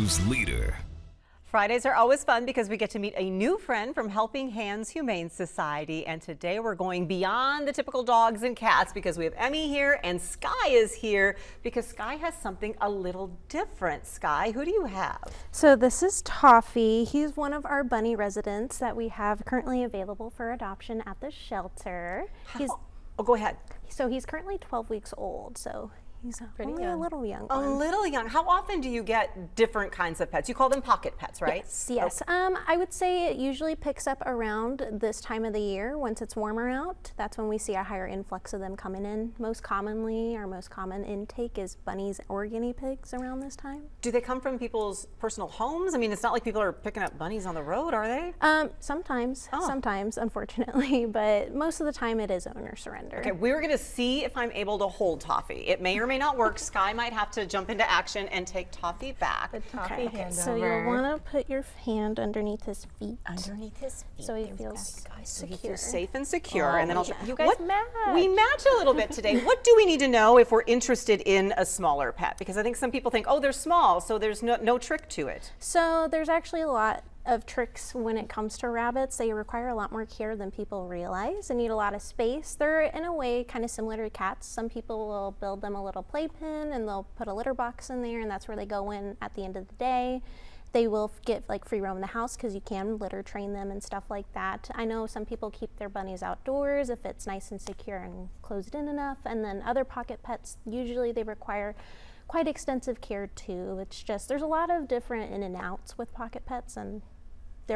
News leader. Fridays are always fun because we get to meet a new friend from Helping Hands Humane Society. And today we're going beyond the typical dogs and cats because we have Emmy here and Sky is here because Sky has something a little different. Sky, who do you have? So this is Toffee. He's one of our bunny residents that we have currently available for adoption at the shelter. Go ahead. So he's currently 12 weeks old. So he's only a little young. A little young. How often do you get different kinds of pets? You call them pocket pets, right? Yes. I would say it usually picks up around this time of the year. Once it's warmer out, that's when we see a higher influx of them coming in. Most commonly, our most common intake is bunnies or guinea pigs around this time. Do they come from people's personal homes? I mean, it's not like people are picking up bunnies on the road, are they? Sometimes, unfortunately, but most of the time it is owner surrender. Okay, we're going to see if I'm able to hold Toffee. It may or may not work. Sky might have to jump into action and take Toffee back. The Toffee hand so over. you'll want to put your hand underneath his feet. Underneath his feet. So he feels So he secure. feels safe and secure. And then I'll You guys match. We match a little bit today. What do we need to know if we're interested in a smaller pet? Because I think some people think, oh, they're small, so there's no trick to it. So there's actually a lot of tricks when it comes to rabbits. They require a lot more care than people realize. They need a lot of space. They're in a way kind of similar to cats. Some people will build them a little playpen and they'll put a litter box in there and that's where they go in at the end of the day. They will get like free roam in the house because you can litter train them and stuff like that. I know some people keep their bunnies outdoors if it's nice and secure and closed in enough. And then other pocket pets, usually they require quite extensive care too. It's just, there's a lot of different in and outs with pocket pets and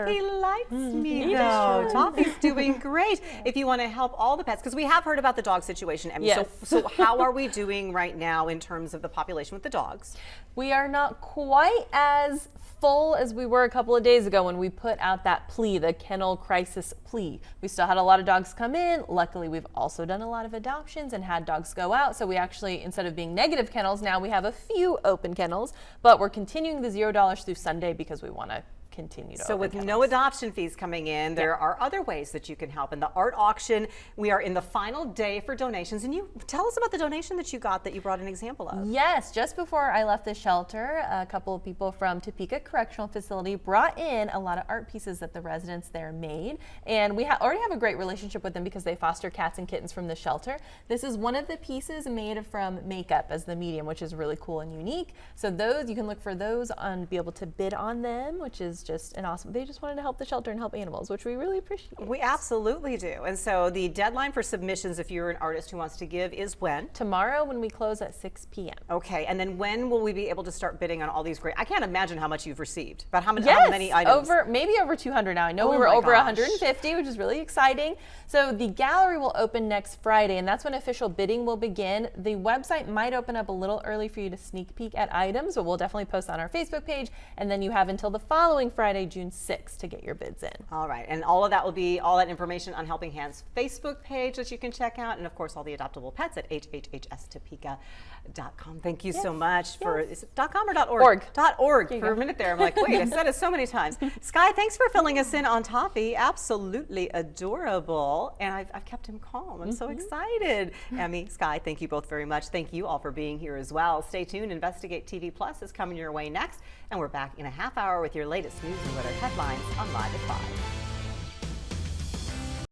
he likes me though. Toffee's doing great. If you want to help all the pets, because we have heard about the dog situation, Emmy. Yes. So how are we doing right now in terms of the population with the dogs? We are not quite as full as we were a couple of days ago when we put out that plea, the kennel crisis plea. We still had a lot of dogs come in. Luckily, we've also done a lot of adoptions and had dogs go out. So we actually, instead of being negative kennels, now we have a few open kennels, but we're continuing the $0 through Sunday because we want to continue to So with no adoption fees coming in, there are other ways that you can help. In the art auction, we are in the final day for donations. And you tell us about the donation that you got that you brought an example of. Yes, just before I left the shelter, a couple of people from Topeka Correctional Facility brought in a lot of art pieces that the residents there made. And we already have a great relationship with them because they foster cats and kittens from the shelter. This is one of the pieces made from makeup as the medium, which is really cool and unique. So those, you can look for those and be able to bid on them, which is just an awesome. They just wanted to help the shelter and help animals, which we really appreciate. We absolutely do. And so the deadline for submissions, if you're an artist who wants to give, is when? Tomorrow when we close at 6 p.m. Okay, and then when will we be able to start bidding on all these great? I can't imagine how much you've received. About how many items? Maybe over 200 now. I know we were over 150, which is really exciting. So the gallery will open next Friday, and that's when official bidding will begin. The website might open up a little early for you to sneak peek at items, but we'll definitely post on our Facebook page, and then you have until the following Friday, June 6th, to get your bids in. All right, and all of that will be, all that information on Helping Hands Facebook page that you can check out, and of course all the adoptable pets at hhhstopeka.com. Thank you so much for, is it .com or .org? .org. For a minute there, I'm like, wait, I said it so many times. Sky, thanks for filling us in on Toffee. Absolutely adorable, and I've kept him calm. I'm so excited. Emmy, Sky, thank you both very much. Thank you all for being here as well. Stay tuned. Investigate TV Plus is coming your way next, and we're back in a half hour with your latest news and weather headlines on Live at 5.